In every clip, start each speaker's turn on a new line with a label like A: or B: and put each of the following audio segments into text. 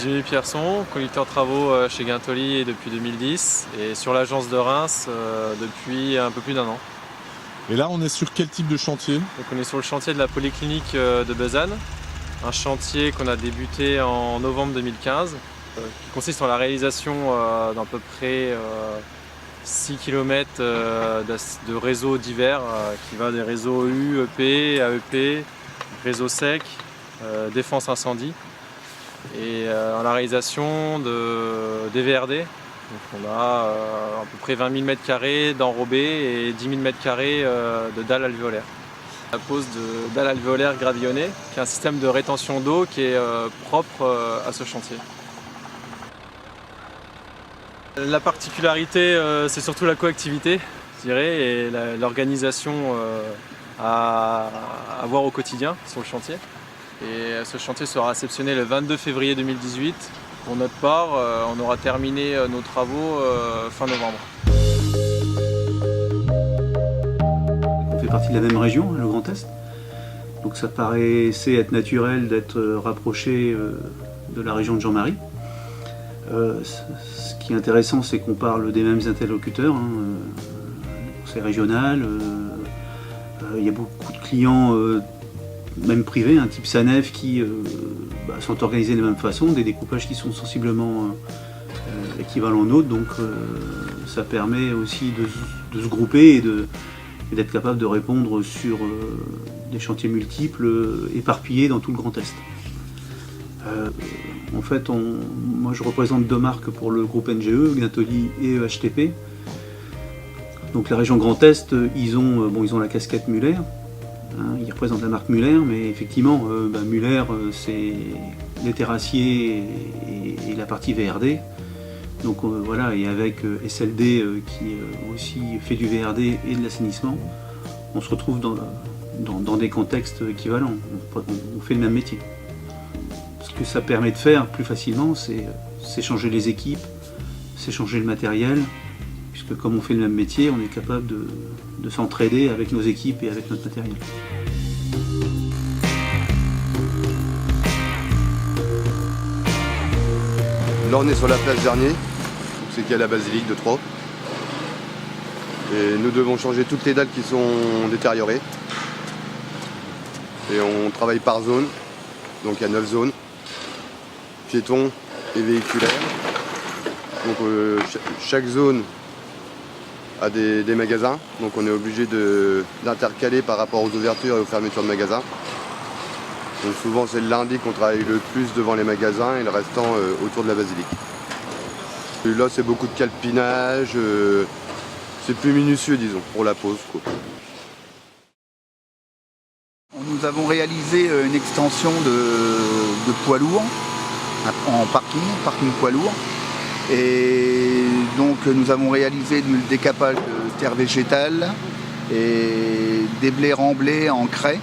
A: Jimmy Pierson, conducteur de travaux chez Guintoli depuis 2010 et sur l'agence de Reims depuis un peu plus d'1 an.
B: Et là, on est sur quel type de chantier?
A: Donc on est sur le chantier de la polyclinique de Bezanne, un chantier qu'on a débuté en novembre 2015, qui consiste en la réalisation d'à peu près 6 km de réseaux divers, qui va des réseaux U, EP, AEP, réseau sec, défense incendie, et en la réalisation des VRD. Donc on a à peu près 20 000 m² d'enrobés et 10 000 m² de dalles alvéolaires. La pose de dalles alvéolaires gravillonnées, qui est un système de rétention d'eau qui est propre à ce chantier. La particularité, c'est surtout la coactivité, je dirais, et l'organisation à avoir au quotidien sur le chantier. Et ce chantier sera réceptionné le 22 février 2018. Pour notre part, on aura terminé nos travaux fin novembre.
C: On fait partie de la même région, le Grand Est. Donc ça paraissait être naturel d'être rapproché de la région de Jean-Marie. Ce qui est intéressant, c'est qu'on parle des mêmes interlocuteurs. C'est régional. Il y a beaucoup de clients, même privés, type Sanef, qui sont organisés de la même façon, des découpages qui sont sensiblement équivalents aux nôtres. Donc ça permet aussi de se grouper et d'être capable de répondre sur des chantiers multiples, éparpillés dans tout le Grand Est. En fait, moi je représente deux marques pour le groupe NGE, Guintoli et EHTP. Donc la région Grand Est, ils ont la casquette Muller. Ils représentent la marque Muller, mais effectivement, Muller, c'est les terrassiers et la partie VRD. Donc voilà, et avec SLD qui aussi fait du VRD et de l'assainissement, on se retrouve dans des contextes équivalents. On fait le même métier. Ce que ça permet de faire plus facilement, c'est changer les équipes, c'est changer le matériel, puisque comme on fait le même métier, on est capable de s'entraider avec nos équipes et avec notre matériel.
D: Là on est sur la place Garnier, c'est qu'il y a la basilique de Troyes. Et nous devons changer toutes les dalles qui sont détériorées. Et on travaille par zone, donc il y a 9 zones. Piétons et véhiculaires. Donc chaque zone a des magasins, donc on est obligé d'intercaler par rapport aux ouvertures et aux fermetures de magasins. Donc souvent c'est le lundi qu'on travaille le plus devant les magasins et le restant autour de la basilique. Et là c'est beaucoup de calpinage, c'est plus minutieux disons pour la pose, quoi.
E: Nous avons réalisé une extension de poids lourds en parking poids lourd. Et donc nous avons réalisé le décapage de terre végétale et des blés remblés en craie.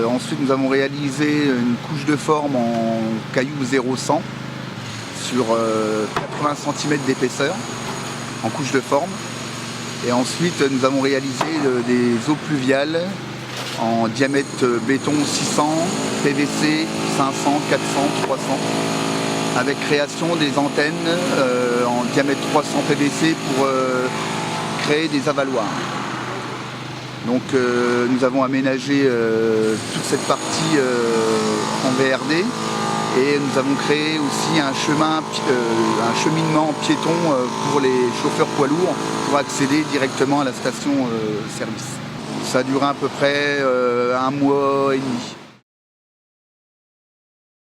E: Ensuite nous avons réalisé une couche de forme en cailloux 0,100 sur 80 cm d'épaisseur en couche de forme. Et ensuite nous avons réalisé des eaux pluviales en diamètre béton 600, PVC 500, 400, 300, avec création des antennes en diamètre 300 PVC pour créer des avaloirs. Donc nous avons aménagé toute cette partie en VRD et nous avons créé aussi un cheminement piéton pour les chauffeurs poids lourds pour accéder directement à la station service. Ça a duré à peu près 1 mois et demi.